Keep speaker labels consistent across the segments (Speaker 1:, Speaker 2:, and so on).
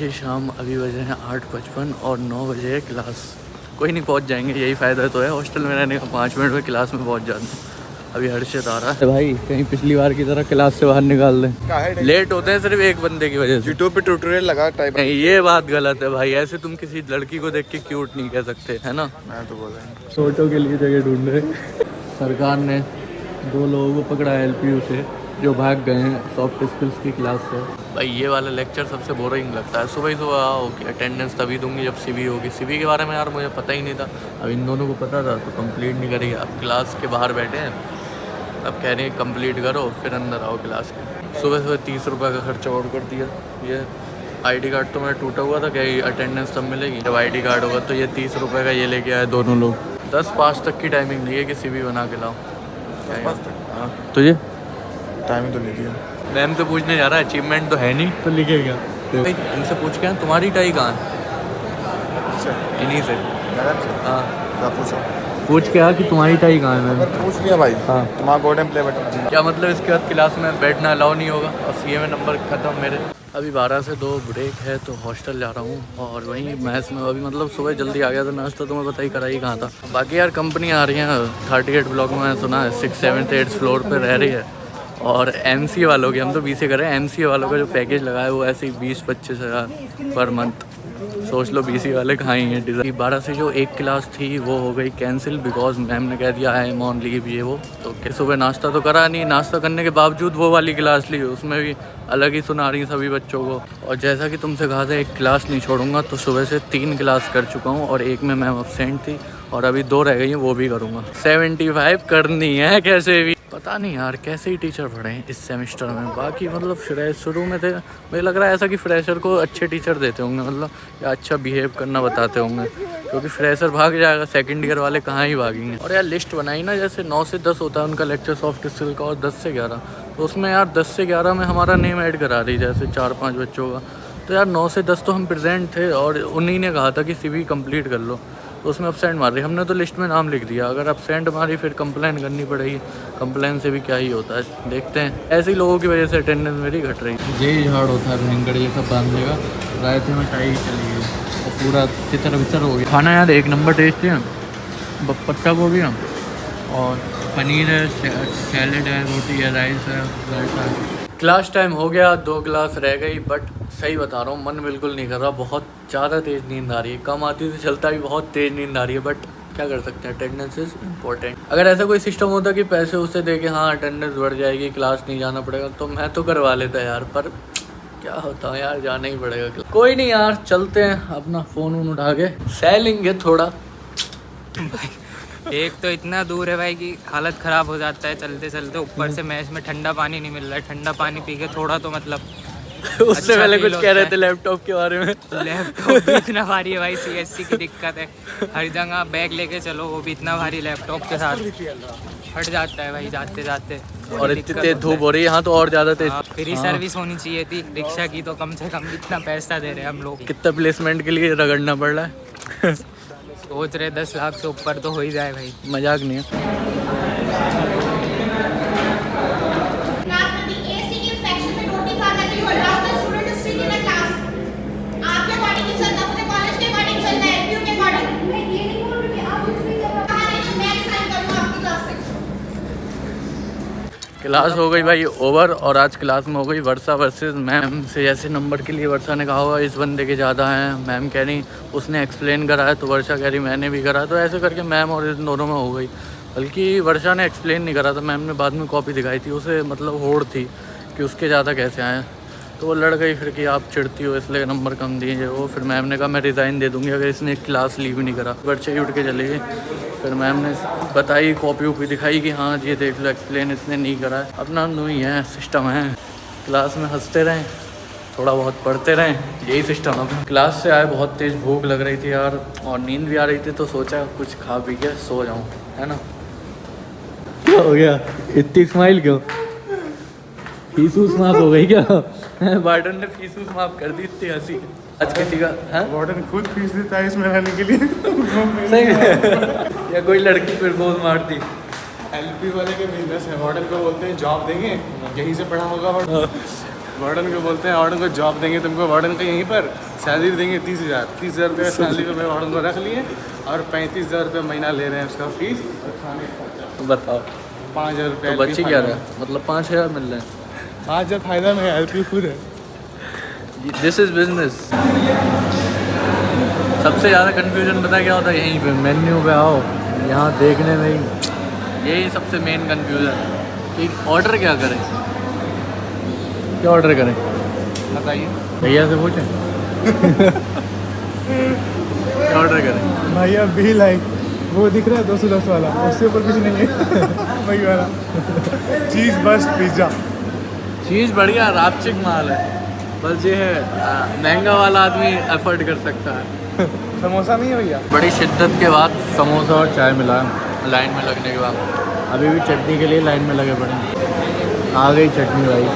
Speaker 1: ये शाम अभी बजे हैं 8:55 और 9 बजे है क्लास। कोई नहीं, पहुंच जाएंगे, यही फ़ायदा तो है हॉस्टल में रहने का, 5 मिनट में क्लास में पहुंच जाते हैं। अभी हर्षित आ रहा है भाई, कहीं पिछली बार की तरह क्लास से बाहर निकाल दें। लेट होते हैं सिर्फ एक बंदे की वजह से।
Speaker 2: यूट्यूब पे ट्यूटोरियल लगा टाइप।
Speaker 1: नहीं, ये बात गलत है भाई, ऐसे तुम किसी लड़की को देख के क्यूट नहीं कह सकते, है ना।
Speaker 2: मैं तो बोल रहा हूँ
Speaker 1: फोटो के लिए जगह ढूंढ रहे। सरकार ने 2 लोगों को पकड़ा LPU से जो भाग गए हैं सॉफ्ट स्किल्स की क्लास से। भाई ये वाला लेक्चर सबसे बोरिंग लगता है। सुबह ही सुबह आओ कि अटेंडेंस तभी दूंगी जब CV होगी। CV के बारे में यार मुझे पता ही नहीं था, अब इन दोनों को पता था तो कंप्लीट नहीं करेगी। अब क्लास के बाहर बैठे हैं, अब कह रहे हैं कंप्लीट करो फिर अंदर आओ क्लास के। सुबह सुबह 30 रुपये का खर्चा और कर दिया। ये ID कार्ड तो मेरा टूटा हुआ था, क्या अटेंडेंस तब मिलेगी जब ID कार्ड होगा। तो ये 30 रुपये का ये लेके आए दोनों लोग। 10:05 तक की टाइमिंग नहीं है कि CV बना के लाओ।
Speaker 2: 10:05 तक?
Speaker 1: हाँ, तुझे
Speaker 2: टाइमिंग तो नहीं दिया।
Speaker 1: मैम से पूछने जा रहा है, अचीवमेंट तो है नहीं तो लिखेगा। इनसे पूछ के तुम्हारी टाई कहाँ है? इन्हीं से। हाँ, पूछ के आ कि तुम्हारी टाई कहाँ है। मैम
Speaker 2: पूछ लिया भाई।
Speaker 1: हाँ,
Speaker 2: तुम्हारा गोल्डन प्ले बटन।
Speaker 1: क्या मतलब इसके बाद क्लास में बैठना अलाउ नहीं होगा और CA में नंबर खत्म मेरे। अभी 12 से 2 ब्रेक है तो हॉस्टल जा रहा हूँ और वहीं मैथ्स में अभी मतलब सुबह जल्दी आ गया था। नाश्ता तो मैं पता ही करा ही कहाँ था। बाकी यार कंपनी आ रही है 38 ब्लॉक में, मैंने सुना है 6, 7, 8 फ्लोर पर रह रही है। और MCA वालों की, हम तो BCA करें, MCA वालों का जो पैकेज लगा है वो ऐसे ही 20-25 हज़ार पर मंथ। सोच लो BCA वाले कहाँ ही हैं। डिज़ाइन 12 से जो एक क्लास थी वो हो गई कैंसिल बिकॉज मैम ने कह दिया आई एम ऑन लीव ये वो। तो सुबह नाश्ता तो करा नहीं, नाश्ता करने के बावजूद वो वाली क्लास ली, उसमें भी अलग ही सुना रही सभी बच्चों को। और जैसा कि तुमसे कहा था एक क्लास नहीं छोड़ूंगा, तो सुबह से 3 क्लास कर चुका हूँ और एक में मैम अपसेंट थी और अभी 2 रह गई हैं, वो भी करूँगा। 75 करनी है कैसे भी। पता नहीं यार कैसे ही टीचर पढ़े हैं इस सेमेस्टर में। बाकी मतलब शुरू में थे, मुझे लग रहा है ऐसा कि फ्रेशर को अच्छे टीचर देते होंगे, मतलब या अच्छा बिहेव करना बताते होंगे, क्योंकि फ्रेशर भाग जाएगा, सेकंड ईयर वाले कहाँ ही भागेंगे। और यार लिस्ट बनाई ना, जैसे 9 से 10 होता है उनका लेक्चर सॉफ्ट स्किल का और 10 से 11, तो उसमें यार 10 से 11 में हमारा नेम ऐड करा रही जैसे 4-5 बच्चों का। तो यार 9 से 10 तो हम प्रेजेंट थे और उन्हीं ने कहा था कि CV कंप्लीट कर लो, तो उसमें अपसेंट मार रही। हमने तो लिस्ट में नाम लिख दिया, अगर अपसेंट मारी फिर कंप्लेन करनी पड़ेगी। कंप्लेन से भी क्या ही होता है, देखते हैं। ऐसे ही लोगों की वजह से अटेंडेंस मेरी घट रही है। यही झाड़ होता है भयंकर, ये सब बांधने का। रायते में टाई चली गई और पूरा तितर बितर हो गया। खाना यार एक नंबर टेस्ट है, पत्ता गोभी है और पनीर है, सैलेड है, रोटी है, राइस है, रायता है। क्लास टाइम हो गया, 2 क्लास रह गई, बट सही बता रहा हूँ मन बिल्कुल नहीं कर रहा। बहुत ज़्यादा तेज़ नींद आ रही है, कम आती तो चलता भी, बहुत तेज़ नींद आ रही है। बट क्या कर सकते हैं, अटेंडेंस इज़ इम्पोर्टेंट। अगर ऐसा कोई सिस्टम होता कि पैसे उससे दे के हाँ अटेंडेंस बढ़ जाएगी, क्लास नहीं जाना पड़ेगा, तो मैं तो करवा लेता यार। पर क्या होता है यार, जाना ही पड़ेगा। कोई नहीं यार, चलते हैं, अपना फ़ोन वोन उठा के सह लेंगे थोड़ा।
Speaker 3: एक तो इतना दूर है भाई कि हालत ख़राब हो जाता है चलते चलते। ऊपर से मैच में ठंडा पानी नहीं मिल रहा है, ठंडा पानी पी के थोड़ा तो मतलब
Speaker 1: उससे पहले कुछ कह रहे थे लैपटॉप के बारे में।
Speaker 3: लैपटॉप भी इतना भारी है भाई, CSC की दिक्कत है। हर जगह बैग लेके चलो, वो भी इतना भारी लैपटॉप के साथ फट जाता है भाई जाते जाते।
Speaker 1: और इतनी तेज धूप हो रही है यहाँ तो और ज़्यादा तेज।
Speaker 3: फ्री सर्विस होनी चाहिए थी रिक्शा की, तो कम से कम इतना पैसा दे रहे हैं हम लोग।
Speaker 1: कितना प्लेसमेंट के लिए रगड़ना पड़ रहा है।
Speaker 3: सोच रहे 10 लाख से ऊपर तो हो ही जाए भाई,
Speaker 1: मजाक नहीं है। क्लास हो गई भाई ओवर और आज क्लास में हो गई वर्षा वर्सेस मैम से। जैसे नंबर के लिए वर्षा ने कहा होगा इस बंदे के ज़्यादा हैं, मैम कह रही उसने एक्सप्लेन करा है, तो वर्षा कह रही मैंने भी करा, तो ऐसे करके मैम और इन दोनों में हो गई। बल्कि वर्षा ने एक्सप्लेन नहीं करा था, मैम ने बाद में कॉपी दिखाई थी, उसे मतलब होड़ थी कि उसके ज़्यादा कैसे आए, तो वो लड़ गई फिर कि आप चिढ़ती हो इसलिए नंबर कम दिए वो। फिर मैम ने कहा मैं रिज़ाइन दे दूँगी अगर इसने क्लास लीव नहीं करा। बच्चे ही उठ के चले गए। फिर मैम ने बताई, कॉपी वॉपी दिखाई कि हाँ ये देख लो एक्सप्लेन इसने नहीं करा है। अपना नहीं है, सिस्टम है। क्लास में हंसते रहें, थोड़ा बहुत पढ़ते रहें, यही सिस्टम है। क्लास से आए, बहुत तेज़ भूख लग रही थी यार और नींद भी आ रही थी, तो सोचा कुछ खा पी के सो जाऊँ, है ना। क्या हो गया, इतनी स्माइल क्यों? फीसूस माफ हो गई क्या? वार्डन ने फीसूस माफ कर दी, इतनी हंसी आज किसी का है।
Speaker 2: वार्डन खुद फीस देता है इसमें रहने के लिए।
Speaker 1: सही है। या कोई लड़की प्रपोज मारती।
Speaker 2: LP वाले के बिजनेस है, वार्डन को बोलते हैं जॉब देंगे, यहीं से पढ़ा होगा। वार्डन को बोलते हैं, वार्डन को जॉब देंगे तुमको, वार्डन को यहीं पर सैलरी देंगे 30,000 रुपये सैलरी को वार्डन को रख लिए और 35,000 रुपये महीना ले रहे हैं उसका फीस और खाने का खर्चा।
Speaker 1: बताओ
Speaker 2: 5,000 रुपये
Speaker 1: तो बच्ची क्या रहा है, मतलब 5,000 मिल रहे हैं।
Speaker 2: 5,000 फायदा में हेल्प खुद है।
Speaker 1: This is business. सबसे ज़्यादा कंफ्यूजन पता क्या होता है, यहीं पे मेन्यू पे आओ, यहाँ देखने में ही यही सबसे मेन कंफ्यूजन कि ऑर्डर क्या करें, क्या ऑर्डर करें
Speaker 2: बताइए
Speaker 1: भैया से पूछें क्या ऑर्डर करें।
Speaker 2: भैया बी लाइक वो दिख रहा है 210 वाला, उससे ऊपर कुछ नहीं है वही वाला चीज़ बस पिज़्ज़ा।
Speaker 1: चीज़ बढ़िया रापचिक माल है, बस ये है महंगा वाला आदमी अफोर्ड कर सकता है।
Speaker 2: समोसा नहीं है भैया?
Speaker 1: बड़ी शिद्दत के बाद समोसा और चाय मिला है लाइन में लगने के बाद। अभी भी चटनी के लिए लाइन में लगे पड़े हैं। आ गई चटनी भाई,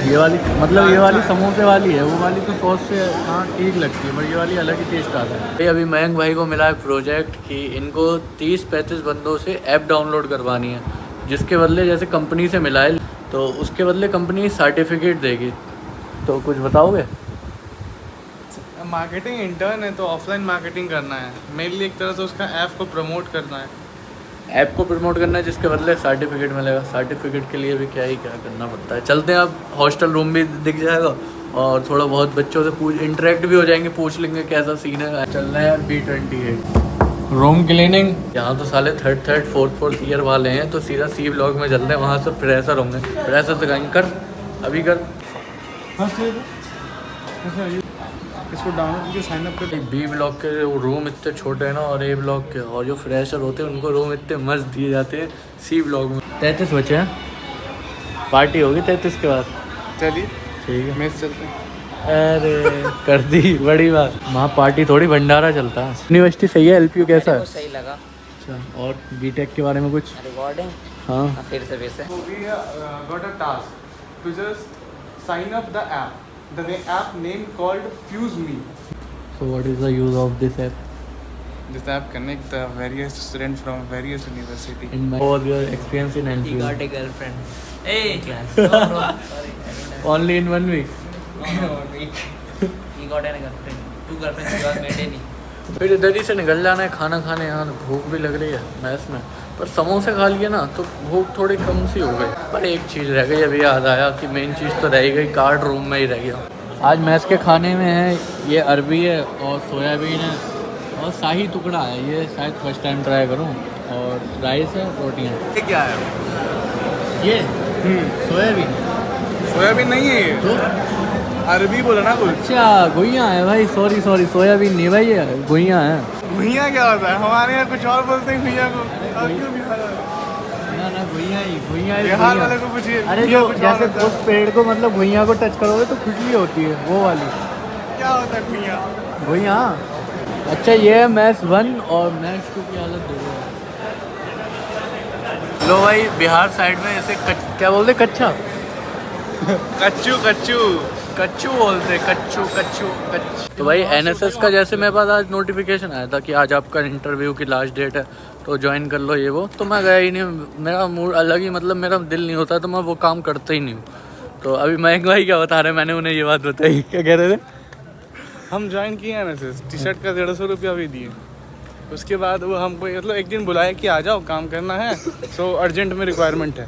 Speaker 1: ये वाली मतलब ये वाली समोसे वाली है, वो वाली तो सॉस से हाँ ठीक लगती है, पर ये वाली अलग ही टेस्ट आता है। भाई अभी मयंक भाई को मिला है प्रोजेक्ट कि इनको 30-35 बंदों से ऐप डाउनलोड करवानी है, जिसके बदले जैसे कंपनी से मिला है तो उसके बदले कंपनी सर्टिफिकेट देगी। तो कुछ बताओगे?
Speaker 2: मार्केटिंग इंटर्न है तो ऑफलाइन मार्केटिंग करना है, मेरे लिए एक तरह से उसका ऐप को प्रमोट करना है।
Speaker 1: ऐप को प्रमोट करना है जिसके बदले सर्टिफिकेट मिलेगा। सर्टिफिकेट के लिए भी क्या करना पड़ता है। चलते हैं, अब हॉस्टल रूम भी दिख जाएगा और थोड़ा बहुत बच्चों से इंटरेक्ट भी हो जाएंगे, पूछ लेंगे कैसा सीन है। चल रहे हैं B28 रूम क्लीनिंग। यहाँ तो साले थर्ड फोर्थ ईयर वाले हैं, तो सीधा C ब्लॉक में चलते हैं, वहाँ से फ्रेशर होंगे। फ्रेशर से कहेंगे कर अभी कर।
Speaker 2: हाँ इसको डाउनलोड करके साइन अप कर।
Speaker 1: B ब्लॉक के रूम इतने छोटे हैं ना, और A ब्लॉक के, और जो फ्रेशर होते हैं उनको रूम इतने मस्त दिए जाते हैं C ब्लॉक में। 33 बचे हैं, पार्टी होगी 33 के बाद।
Speaker 2: चलिए
Speaker 1: ठीक है,
Speaker 2: मेस चलते हैं।
Speaker 1: अरे कर दी बड़ी बात। वहाँ पार्टी थोड़ी भंडारा चलता है। यूनिवर्सिटी सही है, LPU कैसा है?
Speaker 3: सही लगा।
Speaker 1: अच्छा, और B.Tech के बारे में कुछ?
Speaker 3: रिकॉर्डिंग
Speaker 1: हाँ
Speaker 3: फिर से
Speaker 2: So we got a task to just sign up the app name called FuseMe.
Speaker 1: So what is the use of this app?
Speaker 2: This app connect the various students from various university.
Speaker 1: In my all your experience in
Speaker 3: He
Speaker 1: LPU?
Speaker 3: got a girlfriend. Hey, class. No, bro. Sorry.
Speaker 1: Only in 1 week?
Speaker 3: No, 1 week. He got a girlfriend. 2 girlfriends he was maintaining.
Speaker 1: फिर इधर ही से निकल जाना है खाना खाने। यहाँ भूख भी लग रही है मैस में, पर समोसे खा लिए ना तो भूख थोड़ी कम सी हो गई। पर एक चीज़ रह गई, अभी याद आया कि मेन चीज़ तो रह गई, कार्ड रूम में ही रह गया। आज मैस के खाने में है ये अरबी है और सोयाबीन है और शाही टुकड़ा है, ये शायद फर्स्ट टाइम ट्राई करूँ, और राइस है, रोटियाँ।
Speaker 2: ये क्या है?
Speaker 1: ये सोयाबीन
Speaker 2: सोयाबीन नहीं है ये,
Speaker 1: तो
Speaker 2: अरबी बोला ना कुछ।
Speaker 1: अच्छा घुइयाँ है भाई, सॉरी सोयाबीन नहीं भाई, ये घुइयाँ हैं।
Speaker 2: घुइयाँ क्या होता है? हमारे यहाँ कुछ और बोलते हैं घुइयाँ को। और क्यों बिहार वाले?
Speaker 1: ना घुइयाँ ही
Speaker 2: बिहार वाले को पूछिए।
Speaker 1: अरे
Speaker 2: घुइयाँ
Speaker 1: जो
Speaker 2: कुछ और
Speaker 1: जैसे
Speaker 2: होता है।
Speaker 1: उस पेड़ को मतलब घुइयाँ को टच करोगे तो खुजली होती है, वो वाली
Speaker 2: क्या होता है घुइयाँ?
Speaker 1: घुइयाँ। अच्छा ये है मैथ्स 1 और मैथ्स 2 की हालत दो है। लो भाई, बिहार साइड में ऐसे क्या बोलते, कच्चा कच्चू बोलते, कच्चू। तो भाई NSS का जैसे मेरे पास आज नोटिफिकेशन आया था कि आज आपका इंटरव्यू की लास्ट डेट है तो ज्वाइन कर लो ये वो, तो मैं गया ही नहीं। मेरा मूड अलग ही, मतलब मेरा दिल नहीं होता तो मैं वो काम करता ही नहीं हूँ। तो अभी मयंक भाई क्या बता रहे हैं, मैंने उन्हें ये बात बताई। क्या कह रहे थे?
Speaker 2: हम ज्वाइन किए NSS, टी शर्ट का 150 रुपया भी दिए। उसके बाद वो हमको मतलब एक दिन बुलाया कि आ जाओ काम करना है, सो अर्जेंट में रिक्वायरमेंट है।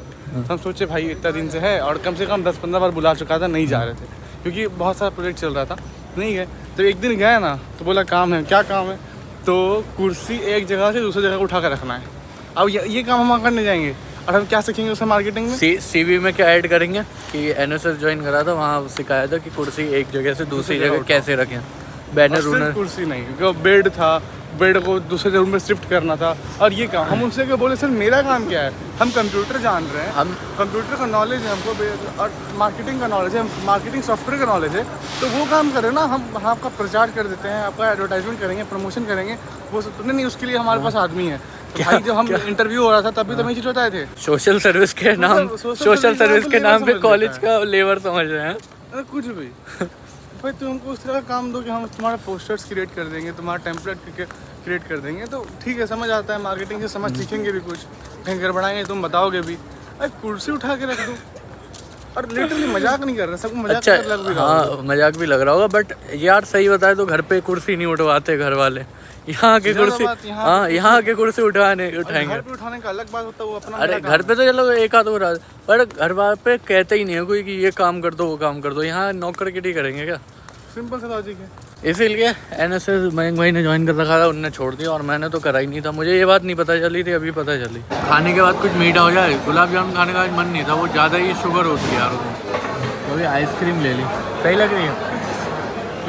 Speaker 2: हम सोचे भाई इतना दिन से है, और कम से कम 10-15 बार बुला चुका था, नहीं जा रहे थे क्योंकि बहुत सारा प्रोजेक्ट चल रहा था, नहीं गए। तो एक दिन गया ना तो बोला काम है। क्या काम है? तो कुर्सी एक जगह से दूसरी जगह को उठा कर रखना है। अब ये काम हम करने जाएंगे और हम क्या सीखेंगे उसमें मार्केटिंग में? CV में क्या ऐड करेंगे कि NSS ज्वाइन करा था, वहाँ सिखाया था कि कुर्सी एक जगह से दूसरी जगह कैसे रखें, बैनर रूनर। कुर्सी नहीं, क्योंकि बेड था, बेड को दूसरे रूम में शिफ्ट करना था, और ये काम हम उनसे क्या बोले, सर मेरा काम क्या है? हम कंप्यूटर जान रहे हैं, हम कंप्यूटर का नॉलेज है हमको, और मार्केटिंग का नॉलेज है, मार्केटिंग सॉफ्टवेयर का नॉलेज है, तो वो काम करें ना। हम आपका प्रचार कर देते हैं, आपका एडवर्टाइजमेंट करेंगे, प्रमोशन करेंगे, वो सब नहीं, उसके लिए हमारे पास आदमी है। तो भाई जब हम इंटरव्यू हो रहा था तभी तो मैं चीज़ बताए थे,
Speaker 1: सोशल सर्विस के नाम पे कॉलेज का लेबर समझ रहे हैं।
Speaker 2: अरे कुछ भी भाई, तुम हमको उस तरह का काम दो कि हम तुम्हारा पोस्टर्स क्रिएट कर देंगे, तुम्हारा टेम्पलेट क्रिएट कर देंगे, तो ठीक है, समझ आता है। मार्केटिंग से समझ सीखेंगे भी कुछ, कहीं गड़बड़ाएंगे तुम बताओगे भी। अरे कुर्सी उठा के रख दो, और लिटरली मजाक नहीं कर रहे, सबको मजाक
Speaker 1: अच्छा,
Speaker 2: लग भी रहा होगा।
Speaker 1: हाँ मजाक भी लग रहा होगा, बट यार सही बताए तो घर पे कुर्सी नहीं उठवाते घर वाले, यहाँ के
Speaker 2: ज्यादा
Speaker 1: कुर्सी,
Speaker 2: बात यहाँ
Speaker 1: हाँ यहाँ के कुर्सी
Speaker 2: घर
Speaker 1: उठाएंगे।
Speaker 2: पे उठाने का अलग बात होता है, वो अपना
Speaker 1: अरे
Speaker 2: मेरा
Speaker 1: घर पे तो चलो एक आध हो रहा है, पर घर वाले पे कहते ही नहीं है कोई कि ये काम कर दो वो काम कर दो, यहाँ नौकर किटी करेंगे क्या?
Speaker 2: सिंपल सा लॉजिक है।
Speaker 1: इसीलिए NSS मयंक भाई ने ज्वाइन कर रखा था, उनने छोड़ दिया और मैंने तो करा ही नहीं था, मुझे ये बात नहीं पता चली थी, अभी पता चली। खाने के बाद कुछ मीठा हो जाए, गुलाब जामुन खाने का मन नहीं था, वो ज़्यादा ही शुगर होती है यार उसमें, तो अभी आइसक्रीम ले ली। सही लग रही है?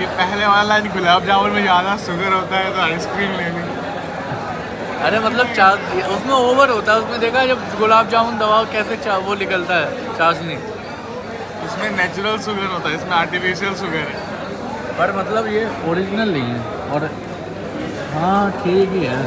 Speaker 2: ये पहले वाला लाइन, गुलाब जामुन में ज़्यादा शुगर होता है तो आइसक्रीम लेनी।
Speaker 1: अरे मतलब उसमें ओवर होता है, उसमें देखा जब गुलाब जामुन दबाओ कैसे वो निकलता है चाशनी,
Speaker 2: इसमें नेचुरल शुगर होता है, इसमें आर्टिफिशियल शुगर है।
Speaker 1: पर मतलब ये ओरिजिनल नहीं है। और हाँ ठीक ही है।